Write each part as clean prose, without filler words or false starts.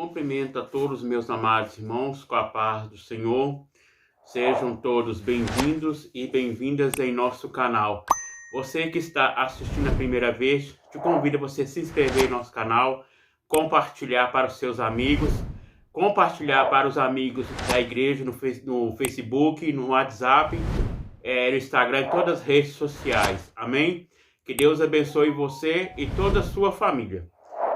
cumprimento a todos os meus amados irmãos com a paz do Senhor. Sejam todos bem-vindos e bem-vindas em nosso canal. Você que está assistindo a primeira vez, te convido a você se inscrever em nosso canal, compartilhar para os seus amigos, compartilhar para os amigos da igreja no Facebook, no WhatsApp, no Instagram e todas as redes sociais. Amém? Que Deus abençoe você e toda a sua família.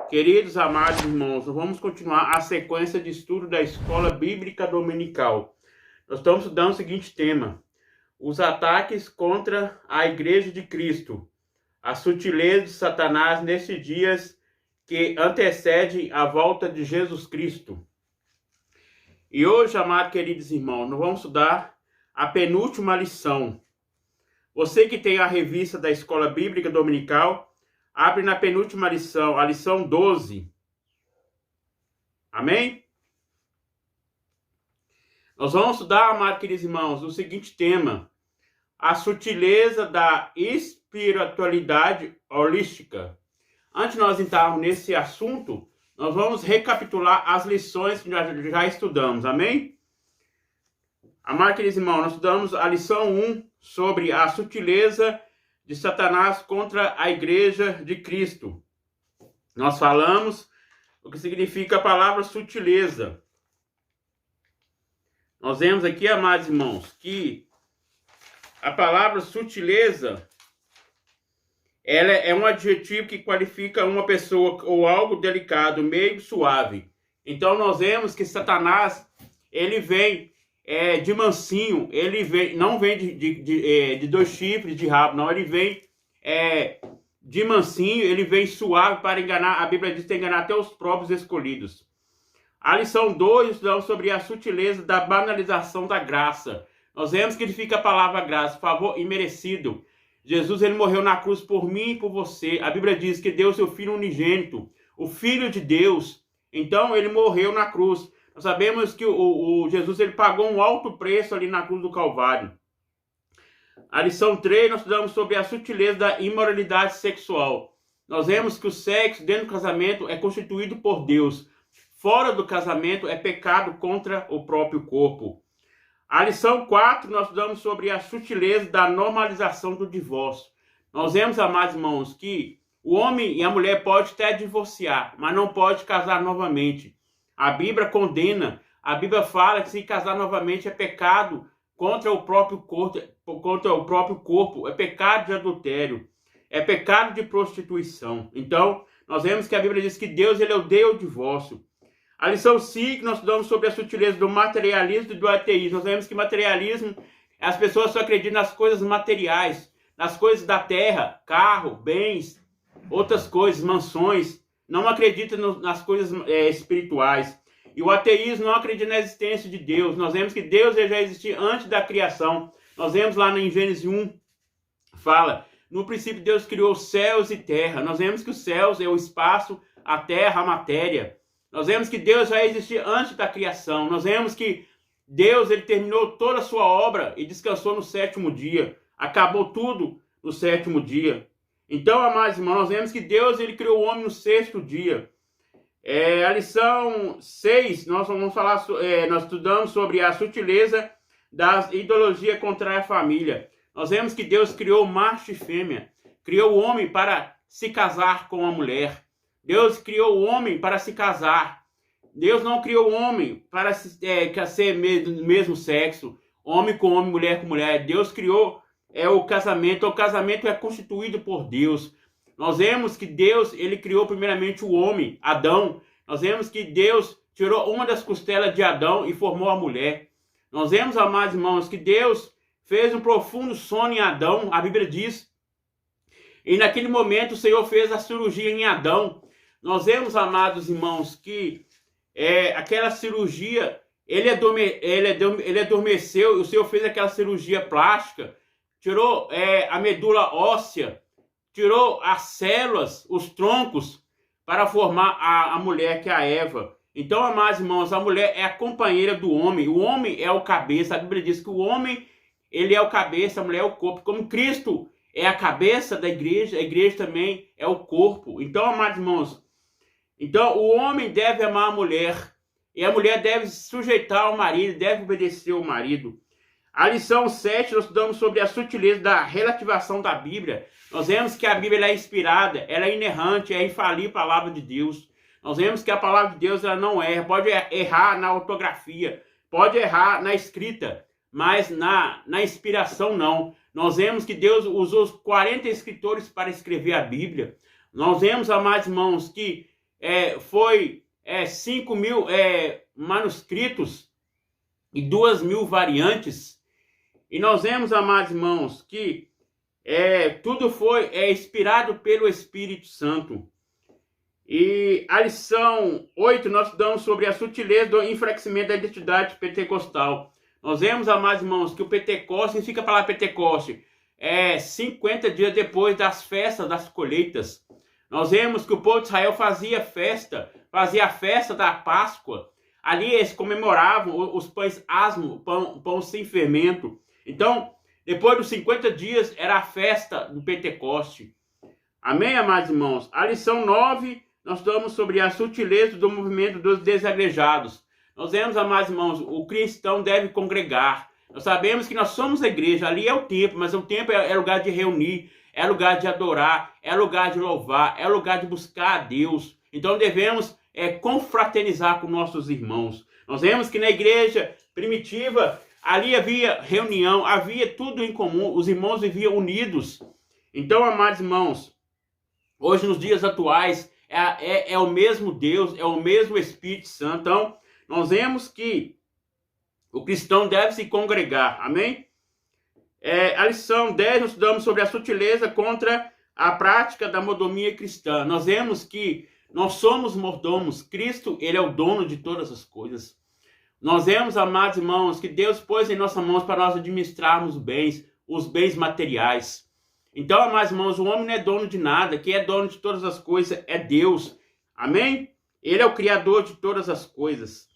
Queridos amados irmãos, nós vamos continuar a sequência de estudo da Escola Bíblica Dominical. Nós estamos estudando o seguinte tema: os ataques contra a Igreja de Cristo, a sutileza de Satanás nesses dias que antecedem a volta de Jesus Cristo. E hoje, amados queridos irmãos, nós vamos estudar a penúltima lição. Você que tem a revista da Escola Bíblica Dominical, abre na penúltima lição, a lição 12. Amém? Nós vamos estudar, amados queridos irmãos, o seguinte tema: a sutileza da espiritualidade holística. Antes de nós entrarmos nesse assunto, nós vamos recapitular as lições que já estudamos. Amém? Amados queridos irmãos, nós estudamos a lição 1 sobre a sutileza de Satanás contra a Igreja de Cristo. Nós falamos o que significa a palavra sutileza. Nós vemos aqui, amados irmãos, que a palavra sutileza, ela é um adjetivo que qualifica uma pessoa ou algo delicado, meio suave. Então nós vemos que Satanás, ele vem de mansinho, ele vem, não vem de dois chifres, de rabo, não, ele vem de mansinho, ele vem suave para enganar, a Bíblia diz que enganar até os próprios escolhidos. A lição 2, estudamos sobre a sutileza da banalização da graça. Nós vemos que ele fica a palavra graça, favor imerecido. Jesus, ele morreu na cruz por mim e por você. A Bíblia diz que deu seu Filho unigênito, o Filho de Deus. Então, ele morreu na cruz. Nós sabemos que o Jesus, ele pagou um alto preço ali na cruz do Calvário. A lição 3, nós estudamos sobre a sutileza da imoralidade sexual. Nós vemos que o sexo dentro do casamento é constituído por Deus. Fora do casamento é pecado contra o próprio corpo. A lição 4, nós estudamos sobre a sutileza da normalização do divórcio. Nós vemos, amados irmãos, que o homem e a mulher podem até divorciar, mas não pode casar novamente. A Bíblia condena, a Bíblia fala que se casar novamente é pecado contra o próprio corpo, é pecado de adultério, é pecado de prostituição. Então, nós vemos que a Bíblia diz que Deus, ele odeia o divórcio. A lição 5, nós estudamos sobre a sutileza do materialismo e do ateísmo. Nós vemos que materialismo, as pessoas só acreditam nas coisas materiais, nas coisas da terra, carro, bens, outras coisas, mansões. Não acredita nas coisas espirituais. E o ateísmo não acredita na existência de Deus. Nós vemos que Deus já existia antes da criação. Nós vemos lá em Gênesis 1, fala: no princípio Deus criou céus e terra. Nós vemos que os céus é o espaço, a terra, a matéria. Nós vemos que Deus já existia antes da criação. Nós vemos que Deus, ele terminou toda a sua obra e descansou no sétimo dia. Acabou tudo no sétimo dia. Então, amados irmãos, nós vemos que Deus, ele criou o homem no sexto dia. A lição 6, nós vamos falar, nós estudamos sobre a sutileza da ideologia contra a família. Nós vemos que Deus criou macho e fêmea, criou o homem para se casar com a mulher. Deus criou o homem para se casar. Deus não criou o homem para ser mesmo sexo, homem com homem, mulher com mulher. Deus criou o casamento é constituído por Deus. Nós vemos que Deus, ele criou primeiramente o homem, Adão. Nós vemos que Deus tirou uma das costelas de Adão e formou a mulher. Nós vemos, amados irmãos, que Deus fez um profundo sono em Adão, a Bíblia diz. E naquele momento o Senhor fez a cirurgia em Adão. Nós vemos, amados irmãos, que aquela cirurgia, ele adormeceu, e o Senhor fez aquela cirurgia plástica, tirou a medula óssea, tirou as células, os troncos, para formar a mulher, que é a Eva. Então, amados irmãos, a mulher é a companheira do homem. O homem é o cabeça. A Bíblia diz que o homem, ele é o cabeça, a mulher é o corpo. Como Cristo é a cabeça da igreja, a igreja também é o corpo. Então, amados irmãos, Então, o homem deve amar a mulher, e a mulher deve se sujeitar ao marido, deve obedecer ao marido. A lição 7, nós estudamos sobre a sutileza da relativação da Bíblia. Nós vemos que a Bíblia é inspirada, ela é inerrante, é infalível a palavra de Deus. Nós vemos que a palavra de Deus ela não erra, pode errar na ortografia, pode errar na escrita, mas na inspiração não. Nós vemos que Deus usou 40 escritores para escrever a Bíblia. Nós vemos, amados irmãos, que foi 5.000 manuscritos e 2.000 variantes. E nós vemos, amados irmãos, que tudo foi inspirado pelo Espírito Santo. E a lição 8, nós estudamos sobre a sutileza do enfraquecimento da identidade pentecostal. Nós vemos, amados irmãos, que o Pentecoste, significa a palavra Pentecoste, 50 dias depois das festas das colheitas. Nós vemos que o povo de Israel fazia a festa da Páscoa. Ali eles comemoravam os pães asmos, pão sem fermento. Então, depois dos 50 dias, era a festa do Pentecoste. Amém, amados irmãos? A lição 9, nós estudamos sobre a sutileza do movimento dos desagregados. Nós vemos, amados irmãos, o cristão deve congregar. Nós sabemos que nós somos a igreja, ali é o templo, mas o templo é lugar de reunir, é lugar de adorar, é lugar de louvar, é lugar de buscar a Deus. Então devemos confraternizar com nossos irmãos. Nós vemos que na igreja primitiva, ali havia reunião, havia tudo em comum, os irmãos viviam unidos. Então, amados irmãos, hoje nos dias atuais, é o mesmo Deus, é o mesmo Espírito Santo. Então, nós vemos que o cristão deve se congregar, amém? A lição 10, nós estudamos sobre a sutileza contra a prática da mordomia cristã. Nós vemos que nós somos mordomos, Cristo, ele é o dono de todas as coisas. Nós vemos, amados irmãos, que Deus pôs em nossas mãos para nós administrarmos os bens materiais. Então, amados irmãos, o homem não é dono de nada, quem é dono de todas as coisas é Deus, amém? Ele é o criador de todas as coisas.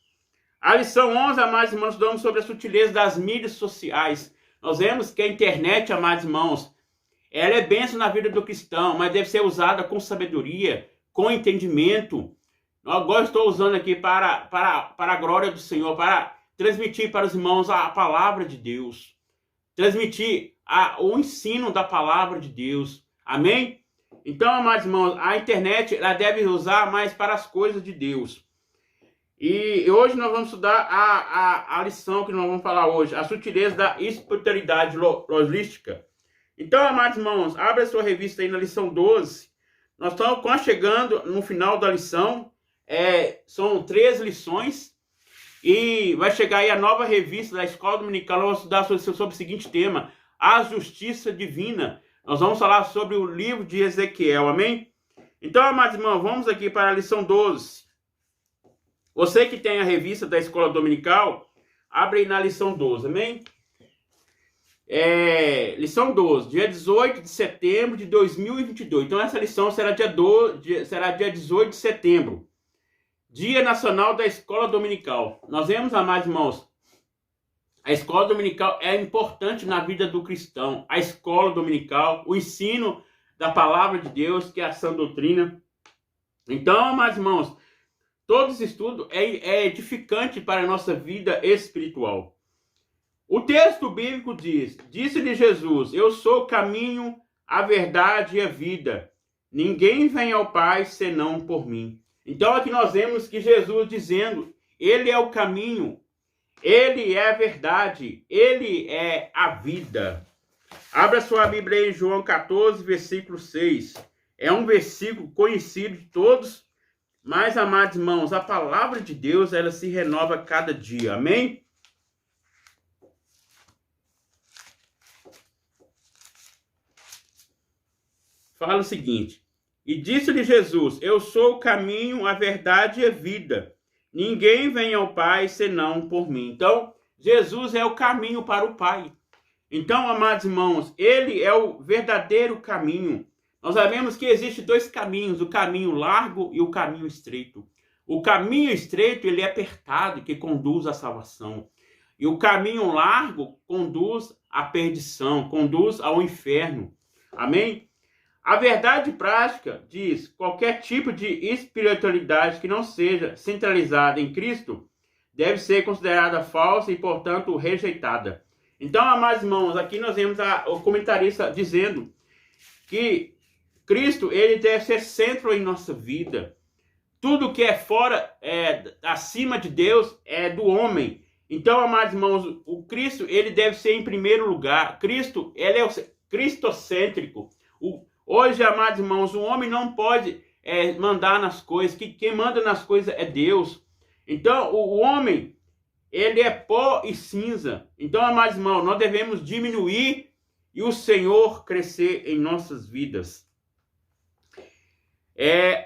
A lição 11, amados irmãos, estudamos sobre a sutileza das mídias sociais. Nós vemos que a internet, amados irmãos, ela é bênção na vida do cristão, mas deve ser usada com sabedoria, com entendimento. Agora estou usando aqui para a glória do Senhor, para transmitir para os irmãos a palavra de Deus. Transmitir o ensino da palavra de Deus. Amém? Então, amados irmãos, a internet ela deve usar mais para as coisas de Deus. E hoje nós vamos estudar a lição que nós vamos falar hoje, a sutileza da espiritualidade holística. Então, amados irmãos, abra a sua revista aí na lição 12. Nós estamos quase chegando no final da lição. São 3 lições. E vai chegar aí a nova revista da Escola Dominical. Nós vamos estudar sobre o seguinte tema: a justiça divina. Nós vamos falar sobre o livro de Ezequiel, amém? Então, amados irmãos, vamos aqui para a lição 12. Você que tem a revista da Escola Dominical, abre aí na lição 12, amém? Lição 12, dia 18 de setembro de 2022. Então, essa lição será dia 18 de setembro. Dia Nacional da Escola Dominical. Nós vemos, amados irmãos, a escola dominical é importante na vida do cristão. A escola dominical, o ensino da palavra de Deus, que é a sã doutrina. Então, amados irmãos, todo esse estudo é edificante para a nossa vida espiritual. O texto bíblico diz: disse-lhe Jesus, eu sou o caminho, a verdade e a vida. Ninguém vem ao Pai senão por mim. Então aqui nós vemos que Jesus dizendo, ele é o caminho, ele é a verdade, ele é a vida. Abra sua Bíblia em João 14, versículo 6. É um versículo conhecido de todos, mas, amados irmãos, a palavra de Deus, ela se renova a cada dia, amém? Fala o seguinte: e disse-lhe Jesus, eu sou o caminho, a verdade e a vida. Ninguém vem ao Pai senão por mim. Então, Jesus é o caminho para o Pai. Então, amados irmãos, ele é o verdadeiro caminho. Nós sabemos que existem 2 caminhos, o caminho largo e o caminho estreito. O caminho estreito, ele é apertado, que conduz à salvação. E o caminho largo conduz à perdição, conduz ao inferno. Amém? A verdade prática diz: qualquer tipo de espiritualidade que não seja centralizada em Cristo deve ser considerada falsa e, portanto, rejeitada. Então, amados irmãos, aqui nós vemos o comentarista dizendo que Cristo, ele deve ser centro em nossa vida. Tudo que é fora, acima de Deus, é do homem. Então, amados irmãos, o Cristo, ele deve ser em primeiro lugar. Cristo, ele é o cristocêntrico. Hoje, amados irmãos, o homem não pode mandar nas coisas. Quem manda nas coisas é Deus. Então, o homem, ele é pó e cinza. Então, amados irmãos, nós devemos diminuir e o Senhor crescer em nossas vidas.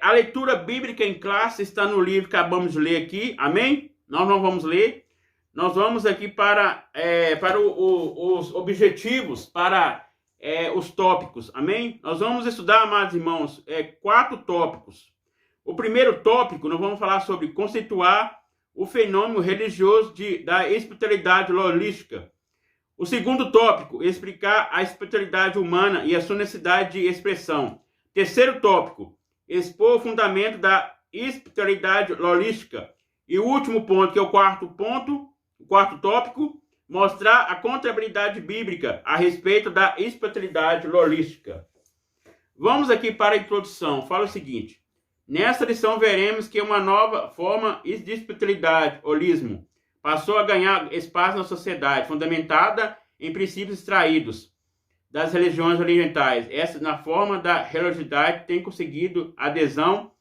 A leitura bíblica em classe está no livro que acabamos de ler aqui. Amém? Nós não vamos ler. Nós vamos aqui para os objetivos, para os tópicos. Amém? Nós vamos estudar, amados irmãos, 4 tópicos. O primeiro tópico, nós vamos falar sobre conceituar o fenômeno religioso da espiritualidade holística. O segundo tópico, explicar a espiritualidade humana e a sua necessidade de expressão. Terceiro tópico, expor o fundamento da espiritualidade holística. E o último ponto, que é o quarto tópico, mostrar a contabilidade bíblica a respeito da espiritualidade holística. Vamos aqui para a introdução. Fala o seguinte: nesta lição veremos que uma nova forma de espiritualidade, holismo, passou a ganhar espaço na sociedade, fundamentada em princípios extraídos das religiões orientais. Essa, na forma da religiosidade, tem conseguido adesão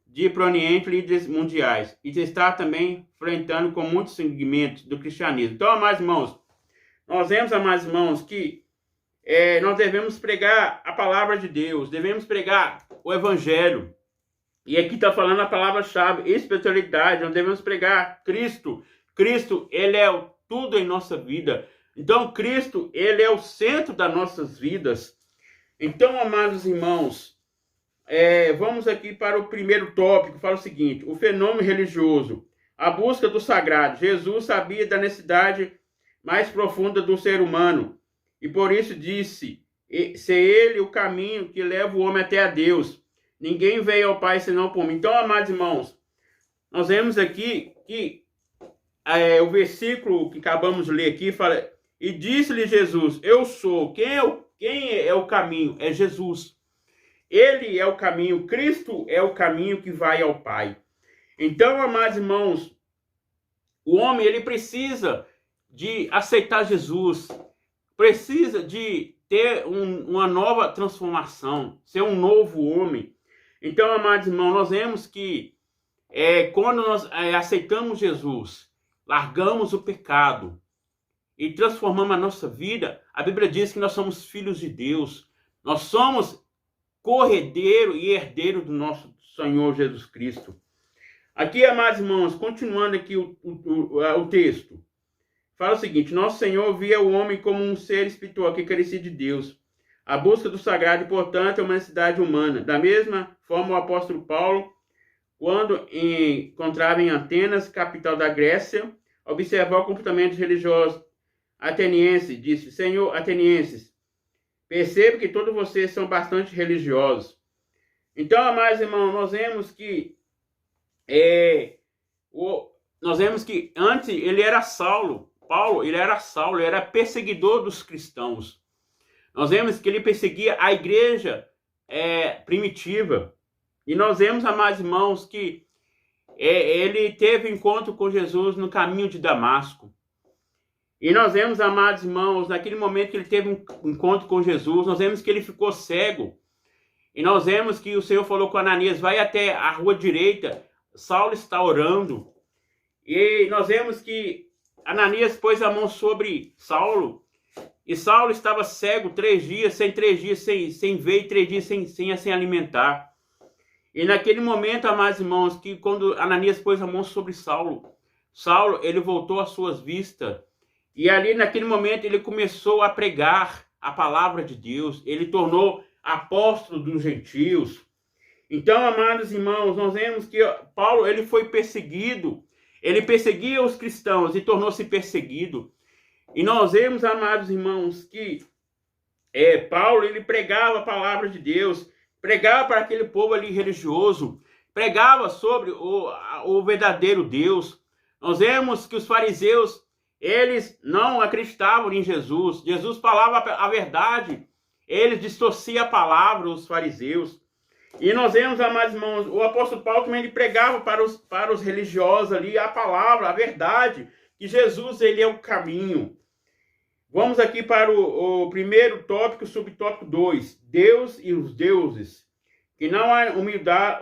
de proeminentes líderes mundiais e está também enfrentando com muitos segmentos do cristianismo. Então, amados irmãos, nós vemos, amados irmãos, que nós devemos pregar a palavra de Deus, devemos pregar o evangelho. E aqui está falando a palavra-chave, espiritualidade. Nós devemos pregar Cristo. Cristo, ele é tudo em nossa vida. Então, Cristo, ele é o centro das nossas vidas. Então, amados irmãos, vamos aqui para o primeiro tópico. Fala o seguinte: o fenômeno religioso, a busca do sagrado. Jesus sabia da necessidade mais profunda do ser humano e por isso disse ser ele o caminho que leva o homem até a Deus. Ninguém veio ao Pai senão por mim. Então, amados irmãos, nós vemos aqui que o versículo que acabamos de ler aqui fala: e disse-lhe Jesus, eu sou. Quem é o caminho? É Jesus. Ele é o caminho, Cristo é o caminho que vai ao Pai. Então, amados irmãos, o homem, ele precisa de aceitar Jesus, precisa de ter uma nova transformação, ser um novo homem. Então, amados irmãos, nós vemos que quando nós aceitamos Jesus, largamos o pecado e transformamos a nossa vida, a Bíblia diz que nós somos filhos de Deus. Nós somos corredeiro e herdeiro do nosso Senhor Jesus Cristo. Aqui, amados irmãos, continuando aqui o texto, fala o seguinte: nosso Senhor via o homem como um ser espiritual que carecia de Deus. A busca do sagrado, e, portanto, é uma necessidade humana. Da mesma forma, o apóstolo Paulo, quando encontrava em Atenas, capital da Grécia, observou o comportamento religioso ateniense, disse: Senhor, atenienses, percebo que todos vocês são bastante religiosos. Então, amados irmãos, nós vemos que antes ele era Saulo. Paulo, ele era Saulo, ele era perseguidor dos cristãos. Nós vemos que ele perseguia a igreja primitiva. E nós vemos, amados irmãos, que ele teve encontro com Jesus no caminho de Damasco. E nós vemos, amados irmãos, naquele momento que ele teve um encontro com Jesus, nós vemos que ele ficou cego. E nós vemos que o Senhor falou com Ananias: vai até a rua direita, Saulo está orando. E nós vemos que Ananias pôs a mão sobre Saulo. E Saulo estava cego 3 dias sem ver, e 3 dias sem alimentar. E naquele momento, amados irmãos, que quando Ananias pôs a mão sobre Saulo, ele voltou às suas vistas. E ali, naquele momento, ele começou a pregar a palavra de Deus. Ele tornou apóstolo dos gentios. Então, amados irmãos, nós vemos que Paulo, ele foi perseguido. Ele perseguia os cristãos e tornou-se perseguido. E nós vemos, amados irmãos, que Paulo, ele pregava a palavra de Deus, pregava para aquele povo ali religioso, pregava sobre o verdadeiro Deus. Nós vemos que os fariseus, eles não acreditavam em Jesus. Jesus falava a verdade, eles distorciam a palavra, os fariseus. E nós vemos, amados irmãos, o apóstolo Paulo também ele pregava para os religiosos ali a palavra, a verdade, que Jesus ele é o caminho. Vamos aqui para o primeiro tópico, subtópico 2, Deus e os deuses. Que não há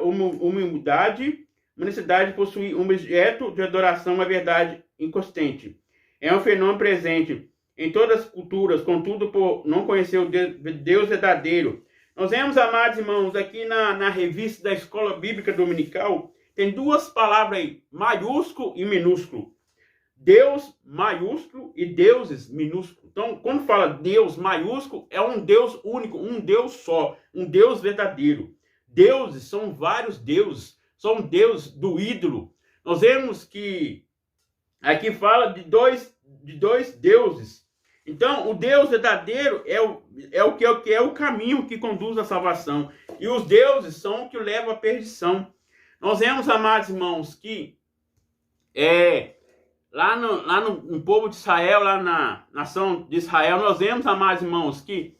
humildade, necessidade de possuir um objeto de adoração, uma verdade inconsistente. É um fenômeno presente em todas as culturas, contudo, por não conhecer o Deus verdadeiro. Nós vemos, amados irmãos, aqui na revista da Escola Bíblica Dominical, tem duas palavras aí, maiúsculo e minúsculo. Deus maiúsculo e deuses minúsculo. Então, quando fala Deus maiúsculo, é um Deus único, um Deus só, um Deus verdadeiro. Deuses são vários deuses, são Deus do ídolo. Nós vemos que aqui fala de dois deuses. Então, o Deus verdadeiro é o caminho que conduz à salvação. E os deuses são o que leva à perdição. Nós vemos, amados irmãos, que lá no povo de Israel, lá na nação de Israel, nós vemos, amados irmãos, que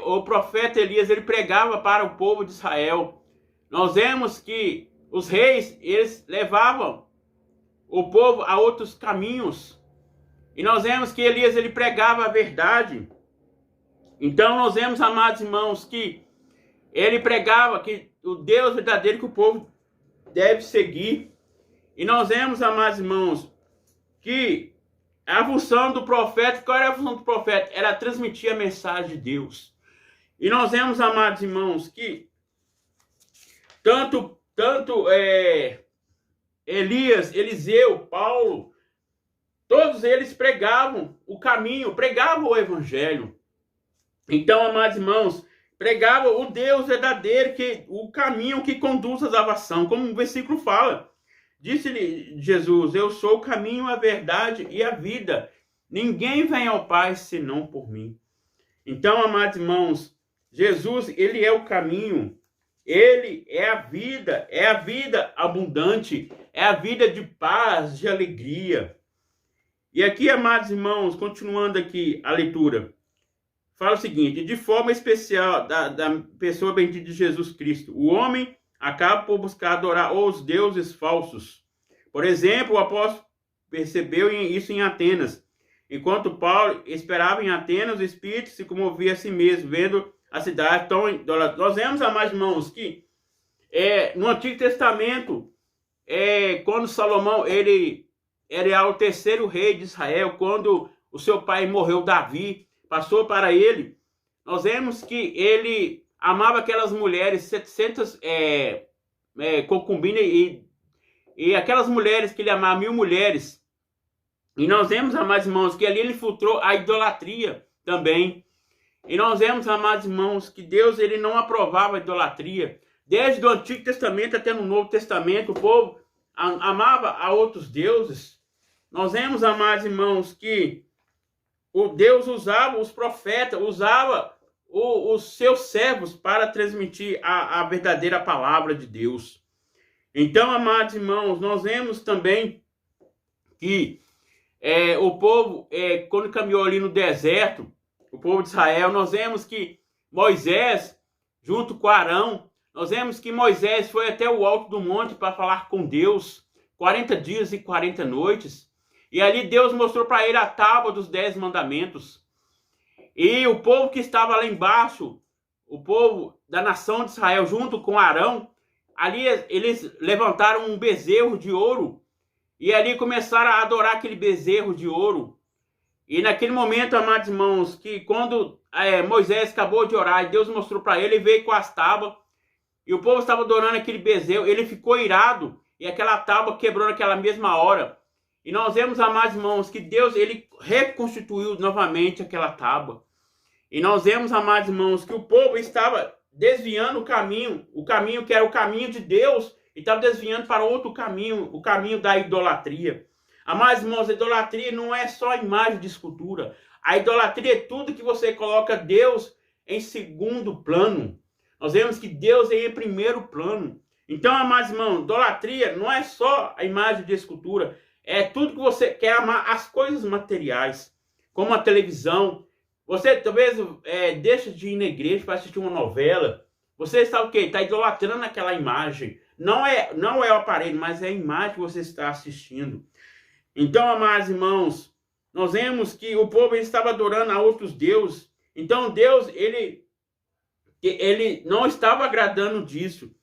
o profeta Elias, ele pregava para o povo de Israel. Nós vemos que os reis, eles levavam o povo a outros caminhos. E nós vemos que Elias, ele pregava a verdade. Então nós vemos, amados irmãos, que ele pregava que o Deus verdadeiro que o povo deve seguir. E nós vemos, amados irmãos, que a função do profeta, qual era a função do profeta? Era transmitir a mensagem de Deus. E nós vemos, amados irmãos, que tanto Elias, Eliseu, Paulo, todos eles pregavam o caminho, pregavam o evangelho. Então, amados irmãos, pregavam o Deus verdadeiro, o caminho que conduz à salvação, como o versículo fala. Disse-lhe Jesus, eu sou o caminho, a verdade e a vida. Ninguém vem ao Pai senão por mim. Então, amados irmãos, Jesus, ele é o caminho. Ele é a vida abundante, é a vida de paz, de alegria. E aqui, amados irmãos, continuando aqui a leitura, fala o seguinte, de forma especial da pessoa bendita de Jesus Cristo, o homem acaba por buscar adorar os deuses falsos. Por exemplo, o apóstolo percebeu isso em Atenas. Enquanto Paulo esperava em Atenas, o Espírito se comovia a si mesmo, vendo a cidade tão idolatrada. Nós vemos, amados irmãos, que no Antigo Testamento, quando Salomão ele era o terceiro rei de Israel, quando o seu pai morreu, Davi, passou para ele, nós vemos que ele amava aquelas mulheres, 700 concubinas, e aquelas mulheres que ele amava, 1000 mulheres. E nós vemos, amados irmãos, que ali ele infiltrou a idolatria também. E nós vemos, amados irmãos, que Deus ele não aprovava a idolatria. Desde o Antigo Testamento até no Novo Testamento, o povo amava a outros deuses. Nós vemos, amados irmãos, que o Deus usava os profetas, usava os seus servos para transmitir a verdadeira palavra de Deus. Então, amados irmãos, nós vemos também que o povo, quando caminhou ali no deserto, o povo de Israel, nós vemos que Moisés, junto com Arão, nós vemos que Moisés foi até o alto do monte para falar com Deus, 40 dias e 40 noites, e ali Deus mostrou para ele a tábua dos 10 mandamentos. E o povo que estava lá embaixo, o povo da nação de Israel, junto com Arão, ali eles levantaram um bezerro de ouro, e ali começaram a adorar aquele bezerro de ouro. E naquele momento, amados irmãos, que quando Moisés acabou de orar, e Deus mostrou para ele, ele veio com as tábuas, e o povo estava adorando aquele bezerro, ele ficou irado, e aquela tábua quebrou naquela mesma hora. E nós vemos, amados irmãos, que Deus ele reconstituiu novamente aquela tábua. E nós vemos, amados irmãos, que o povo estava desviando o caminho que era o caminho de Deus, e estava desviando para outro caminho, o caminho da idolatria. Amados irmãos, a idolatria não é só a imagem de escultura. A idolatria é tudo que você coloca Deus em segundo plano. Nós vemos que Deus é em primeiro plano. Então, amados irmãos, idolatria não é só a imagem de escultura, é tudo que você quer amar, as coisas materiais, como a televisão. Você talvez deixa de ir na igreja para assistir uma novela. Você está o quê? Está idolatrando aquela imagem. Não é o aparelho, mas é a imagem que você está assistindo. Então, amados irmãos, nós vemos que o povo estava adorando a outros deuses. Então, Deus, ele não estava agradando disso.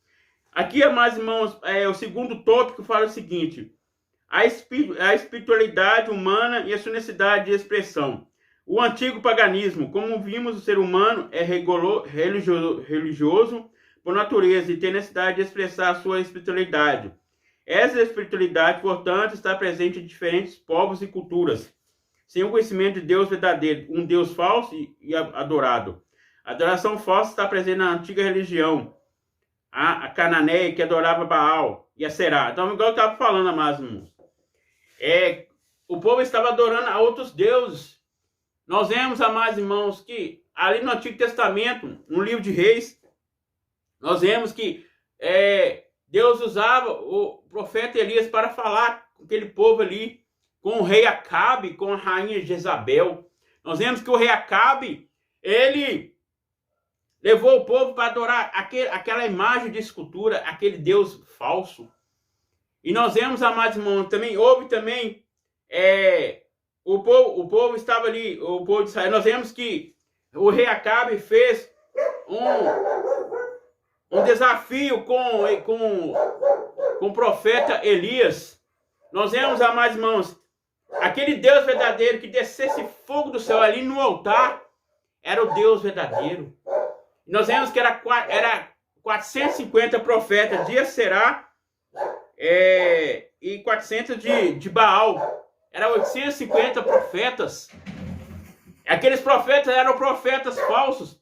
Aqui, amados irmãos, o segundo tópico fala o seguinte: a espiritualidade humana e a sua necessidade de expressão. O antigo paganismo, como vimos, o ser humano é religioso por natureza e tem necessidade de expressar a sua espiritualidade. Essa espiritualidade, portanto, está presente em diferentes povos e culturas, sem o conhecimento de Deus verdadeiro, um Deus falso e adorado. A adoração falsa está presente na antiga religião, a cananeia, que adorava Baal e a Será. Então, igual eu estava falando, amados irmãos, o povo estava adorando a outros deuses. Nós vemos, amados irmãos, que ali no Antigo Testamento, no livro de Reis, nós vemos que Deus usava o profeta Elias para falar com aquele povo ali, com o rei Acabe, com a rainha Jezabel. Nós vemos que o rei Acabe, ele levou o povo para adorar aquela imagem de escultura, aquele Deus falso. E nós vemos, amados irmãos, houve também o povo estava ali, o povo de Israel. Nós vemos que o rei Acabe fez um desafio com o profeta Elias. Nós vemos, amados irmãos, aquele Deus verdadeiro que descesse fogo do céu ali no altar, era o Deus verdadeiro. Nós vemos que era 450 profetas de Aserá e 400 de Baal. Eram 850 profetas. Aqueles profetas eram profetas falsos.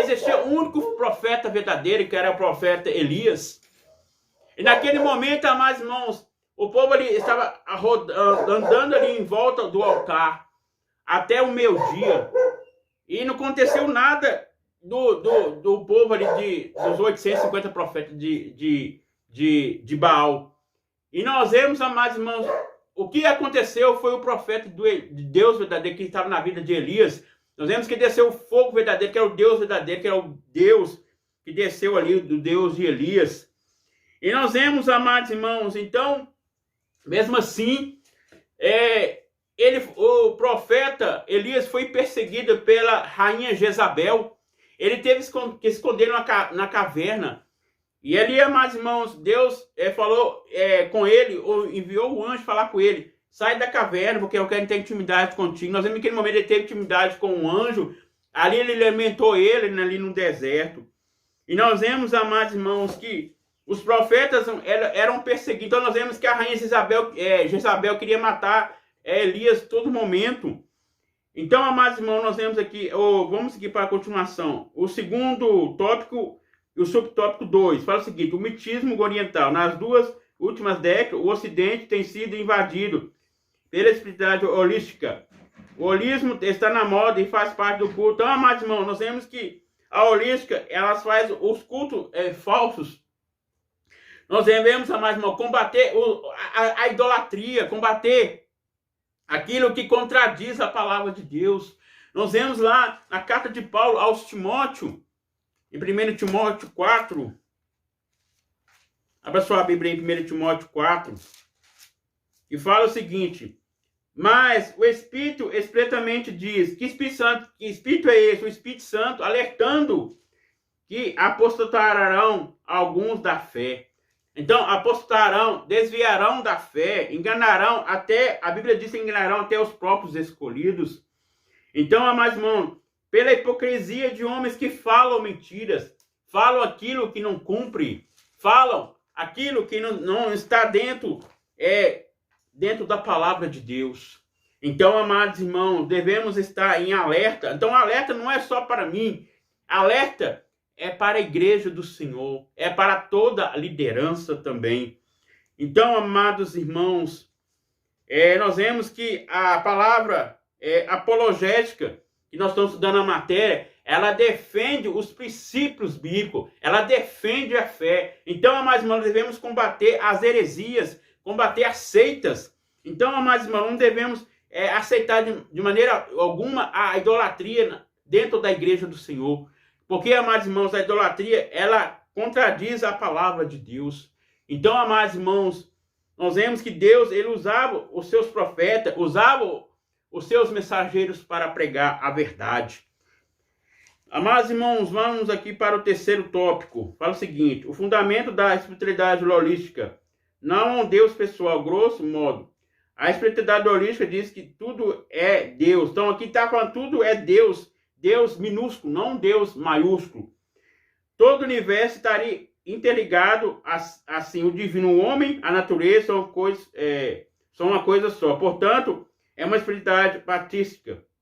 Existia um único profeta verdadeiro, que era o profeta Elias. E naquele momento, amados irmãos, o povo ali estava andando ali em volta do altar até o meio-dia. E não aconteceu nada do povo ali, dos 850 profetas de Baal. E nós vemos, amados irmãos, o que aconteceu foi o profeta de Deus verdadeiro que estava na vida de Elias. Nós vemos que desceu o fogo verdadeiro, que era o Deus verdadeiro, que era o Deus que desceu ali, do Deus de Elias. E nós vemos, amados irmãos, então, mesmo assim, o profeta Elias foi perseguido pela rainha Jezabel. Ele teve que esconder na caverna. E ali, amados irmãos, Deus falou com ele, ou enviou o anjo falar com ele: sai da caverna, porque eu quero ter intimidade contigo. Nós vemos que naquele momento ele teve intimidade com o anjo. Ali ele alimentou ele, ali no deserto. E nós vemos, amados irmãos, que os profetas eram perseguidos. Então nós vemos que a rainha Jezabel queria matar Elias a todo momento. Então, amados irmãos, nós vemos aqui, vamos seguir para a continuação. O segundo tópico, e o subtópico 2, fala o seguinte: o mitismo oriental. Nas duas últimas décadas, o Ocidente tem sido invadido pela espiritualidade holística. O holismo está na moda e faz parte do culto. Então, amados irmãos, nós vemos que a holística, ela faz os cultos falsos. Nós devemos, amados irmãos, combater a idolatria, combater aquilo que contradiz a palavra de Deus. Nós vemos lá na carta de Paulo aos Timóteo, em 1 Timóteo 4, abra sua Bíblia em 1 Timóteo 4, e fala o seguinte: mas o Espírito expressamente diz, que Espírito é esse? O Espírito Santo alertando que apostatarão alguns da fé. Então, apostatarão, desviarão da fé, enganarão até, a Bíblia diz que enganarão até os próprios escolhidos. Então, amados irmãos, pela hipocrisia de homens que falam mentiras, falam aquilo que não cumpre, falam aquilo que não está dentro da palavra de Deus. Então, amados irmãos, devemos estar em alerta. Então, alerta não é só para mim, alerta é para a igreja do Senhor, é para toda a liderança também. Então, amados irmãos, nós vemos que a palavra apologética, que nós estamos estudando a matéria, ela defende os princípios bíblicos, ela defende a fé. Então, amados irmãos, devemos combater as heresias, combater as seitas. Então, amados irmãos, não devemos aceitar de maneira alguma a idolatria dentro da igreja do Senhor. Porque, amados irmãos, a idolatria, ela contradiz a palavra de Deus. Então, amados irmãos, nós vemos que Deus, ele usava os seus profetas, usava os seus mensageiros para pregar a verdade. Amados irmãos, vamos aqui para o terceiro tópico. Fala o seguinte: o fundamento da espiritualidade holística não é um Deus pessoal, grosso modo. A espiritualidade holística diz que tudo é Deus. Então aqui está falando tudo é Deus, Deus minúsculo, não Deus maiúsculo. Todo o universo estaria interligado, assim, o divino, o homem, a natureza são uma coisa só. Portanto, é uma espiritualidade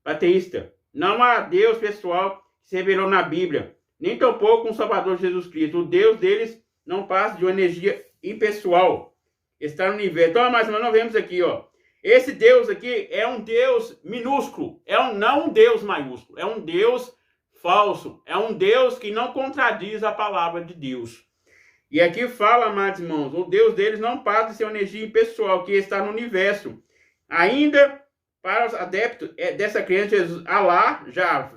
pateísta. Não há Deus pessoal que se revelou na Bíblia, nem tampouco um Salvador Jesus Cristo. O Deus deles não passa de uma energia impessoal. Está no universo. Então, mas nós vemos aqui, ó. Esse Deus aqui é um Deus minúsculo, não um Deus maiúsculo, é um Deus falso, é um Deus que não contradiz a palavra de Deus. E aqui fala, amados irmãos, o Deus deles não passa de ser uma energia impessoal que está no universo. Ainda para os adeptos dessa crença, Jesus, Alá,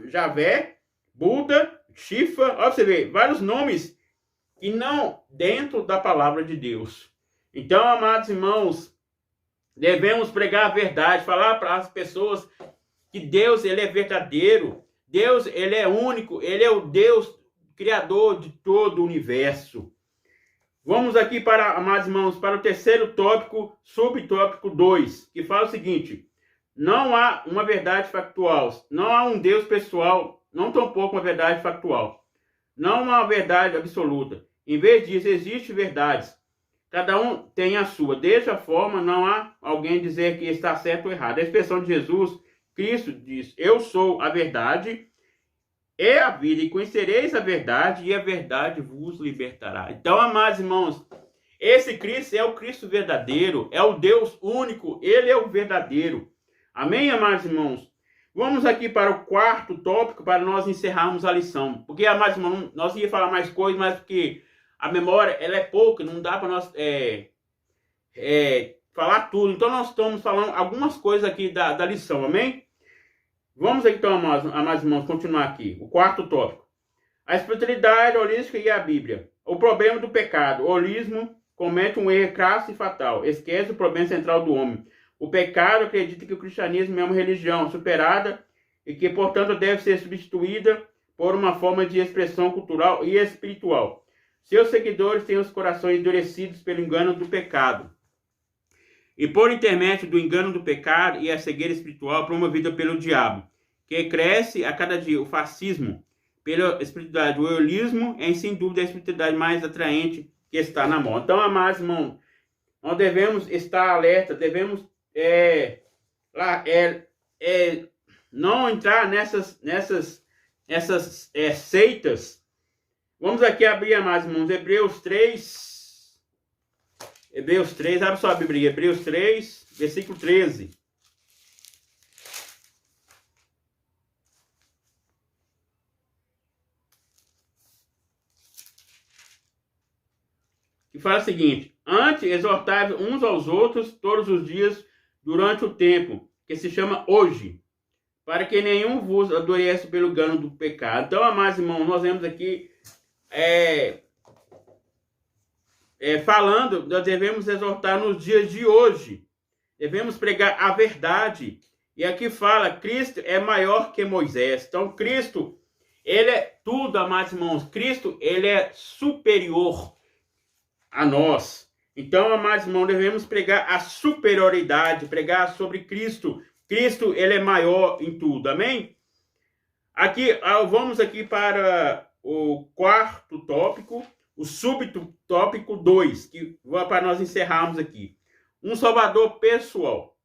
Javé, Buda, Shiva, ó, você vê, vários nomes que não dentro da palavra de Deus. Então, amados irmãos, devemos pregar a verdade, falar para as pessoas que Deus, ele é verdadeiro, Deus, ele é único, ele é o Deus criador de todo o universo. Vamos aqui para, amados irmãos, para o terceiro tópico, subtópico 2, que fala o seguinte: não há uma verdade factual, não há um Deus pessoal, não tampouco uma verdade factual, não há uma verdade absoluta. Em vez disso, existem verdades. Cada um tem a sua. Dessa forma, não há alguém dizer que está certo ou errado. A expressão de Jesus, Cristo diz: eu sou a verdade e a vida, e conhecereis a verdade, e a verdade vos libertará. Então, amados irmãos, esse Cristo é o Cristo verdadeiro, é o Deus único, ele é o verdadeiro. Amém, amados irmãos? Vamos aqui para o quarto tópico, para nós encerrarmos a lição. Porque, amados irmãos, nós íamos falar mais coisas, mas porque a memória, ela é pouca, não dá para nós falar tudo. Então, nós estamos falando algumas coisas aqui da lição, amém? Vamos então, amados irmãos, continuar aqui. O quarto tópico. A espiritualidade holística e a Bíblia. O problema do pecado. O holismo comete um erro crasso e fatal. Esquece o problema central do homem. O pecado acredita que o cristianismo é uma religião superada e que, portanto, deve ser substituída por uma forma de expressão cultural e espiritual. Seus seguidores têm os corações endurecidos pelo engano do pecado. E por intermédio do engano do pecado e a cegueira espiritual promovida pelo diabo, que cresce a cada dia o fascismo pela espiritualidade. O holismo é, sem dúvida, a espiritualidade mais atraente que está na moda. Então, amados irmãos, nós devemos estar alerta, devemos não entrar nessas seitas. Vamos aqui abrir, amados irmãos, Hebreus 3, abre sua Bíblia, Hebreus 3, versículo 13. Que fala o seguinte: antes exortai uns aos outros todos os dias durante o tempo, que se chama hoje, para que nenhum vos adoeça pelo engano do pecado. Então, amados irmãos, nós vemos aqui falando, nós devemos exortar nos dias de hoje. Devemos pregar a verdade. E aqui fala, Cristo é maior que Moisés. Então, Cristo, ele é tudo, amados irmãos. Cristo, ele é superior a nós. Então, amados irmãos, devemos pregar a superioridade, pregar sobre Cristo. Cristo, ele é maior em tudo. Amém? Aqui, vamos aqui para o quarto tópico, o subtópico 2, que para nós encerrarmos aqui. Um Salvador pessoal.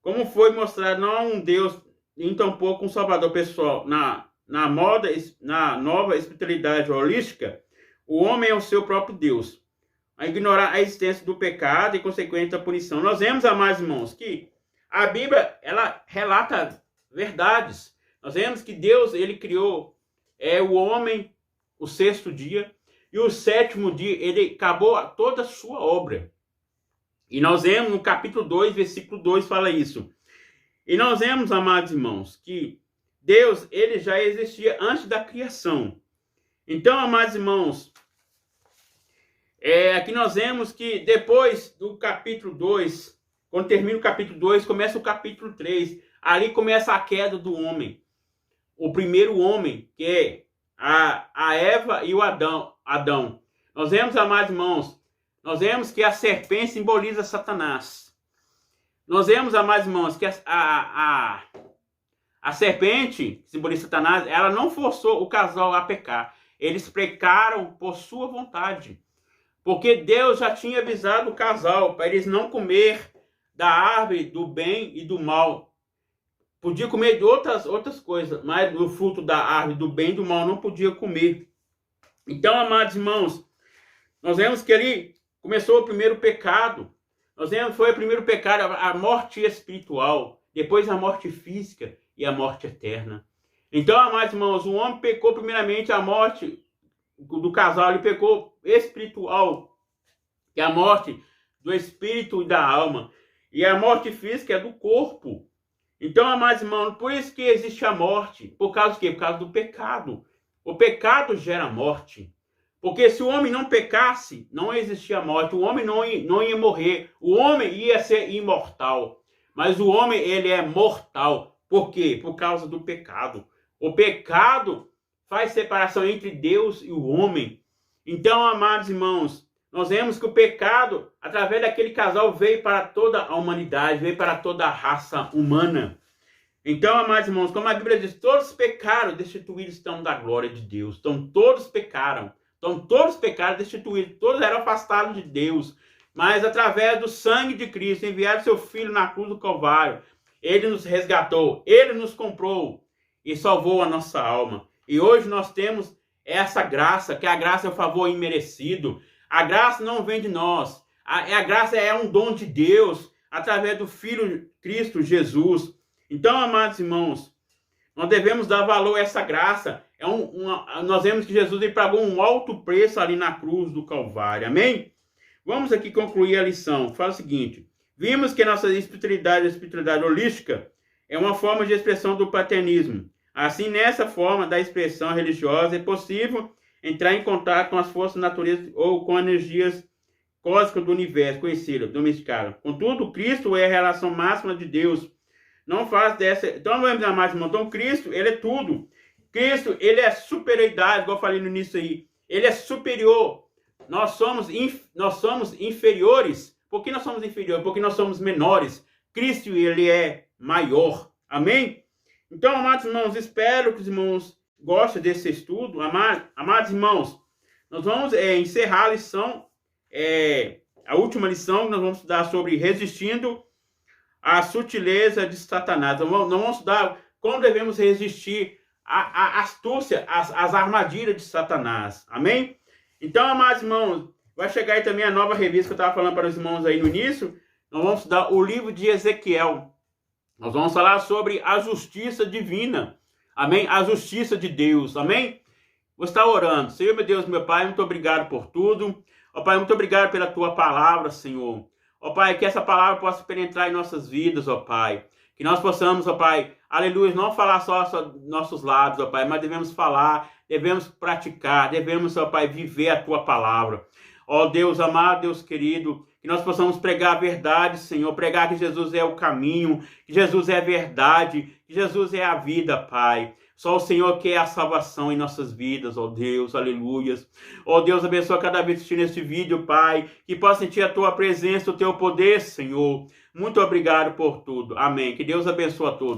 Como foi mostrado, não há um Deus, nem tampouco um Salvador pessoal. Na nova espiritualidade holística, o homem é o seu próprio Deus. A ignorar a existência do pecado e consequente a punição. Nós vemos, amados irmãos, que a Bíblia, ela relata verdades. Nós vemos que Deus, ele criou o homem o sexto dia, e o sétimo dia ele acabou toda a sua obra. E nós vemos no capítulo 2, versículo 2, fala isso. E nós vemos, amados irmãos, que Deus, ele já existia antes da criação. Então, amados irmãos, aqui nós vemos que depois do capítulo 2, quando termina o capítulo 2, começa o capítulo 3. Ali começa a queda do homem. O primeiro homem, que é a Eva e o Adão. Nós vemos, amados irmãos, nós vemos que a serpente simboliza Satanás. Nós vemos, amados irmãos, que a serpente, que simboliza Satanás, ela não forçou o casal a pecar. Eles pecaram por sua vontade. Porque Deus já tinha avisado o casal para eles não comer da árvore do bem e do mal. Podia comer de outras coisas, mas do fruto da árvore do bem e do mal não podia comer. Então, amados irmãos, nós vemos que ali começou o primeiro pecado. Nós vemos que foi o primeiro pecado, a morte espiritual, depois a morte física e a morte eterna. Então, amados irmãos, o homem pecou primeiramente a morte do casal, ele pecou espiritual, que é a morte do espírito e da alma. E a morte física é do corpo. Então, amados irmãos, por isso que existe a morte. Por causa do quê? Por causa do pecado. O pecado gera morte. Porque se o homem não pecasse, não existia morte. O homem não ia morrer. O homem ia ser imortal. Mas o homem, ele é mortal. Por quê? Por causa do pecado. O pecado faz separação entre Deus e o homem. Então, amados irmãos, nós vemos que o pecado, através daquele casal, veio para toda a humanidade, veio para toda a raça humana. Então, amados irmãos, como a Bíblia diz, todos pecaram, destituídos estão da glória de Deus. Então, todos pecaram. Então, todos pecaram, destituídos, todos eram afastados de Deus. Mas, através do sangue de Cristo, enviado seu Filho na cruz do Calvário, ele nos resgatou, ele nos comprou e salvou a nossa alma. E hoje nós temos essa graça, que a graça é um favor imerecido. A graça não vem de nós. A graça é um dom de Deus, através do Filho Cristo Jesus. Então, amados irmãos, nós devemos dar valor a essa graça. Nós vemos que Jesus ele pagou um alto preço ali na cruz do Calvário. Amém? Vamos aqui concluir a lição. Fala o seguinte. Vimos que a nossa espiritualidade, a espiritualidade holística, é uma forma de expressão do paternismo. Assim, nessa forma da expressão religiosa, é possível entrar em contato com as forças da natureza ou com energias cósmicas do universo, conhecidas, domesticadas. Contudo, Cristo é a relação máxima de Deus. Não faz dessa... Então, vamos dizer mais, irmão. Então, Cristo, ele é tudo. Cristo, ele é superioridade, igual eu falei no início aí. Ele é superior. Nós somos inferiores. Por que nós somos inferiores? Porque nós somos menores. Cristo, ele é maior. Amém? Então, amados irmãos, espero que os irmãos gostem desse estudo. Amados irmãos, nós vamos encerrar a lição, a última lição, nós vamos estudar sobre resistindo à sutileza de Satanás. Nós vamos estudar como devemos resistir à astúcia, às armadilhas de Satanás. Amém? Então, amados irmãos, vai chegar aí também a nova revista que eu estava falando para os irmãos aí no início. Nós vamos estudar o livro de Ezequiel. Nós vamos falar sobre a justiça divina. Amém? A justiça de Deus. Amém? Vou estar orando. Senhor, meu Deus, meu Pai, muito obrigado por tudo. Ó Pai, muito obrigado pela Tua palavra, Senhor. Ó Pai, que essa palavra possa penetrar em nossas vidas, ó Pai. Que nós possamos, ó Pai, aleluia, não falar só nossos lábios, ó Pai, mas devemos falar, devemos praticar, devemos, ó Pai, viver a Tua palavra. Ó Deus amado, Deus querido, que nós possamos pregar a verdade, Senhor, pregar que Jesus é o caminho, que Jesus é a verdade, que Jesus é a vida, Pai. Só o Senhor quer a salvação em nossas vidas, ó Deus, aleluias. Ó Deus, abençoa cada vez que assistir neste vídeo, Pai, que possa sentir a Tua presença, o Teu poder, Senhor. Muito obrigado por tudo. Amém. Que Deus abençoe a todos.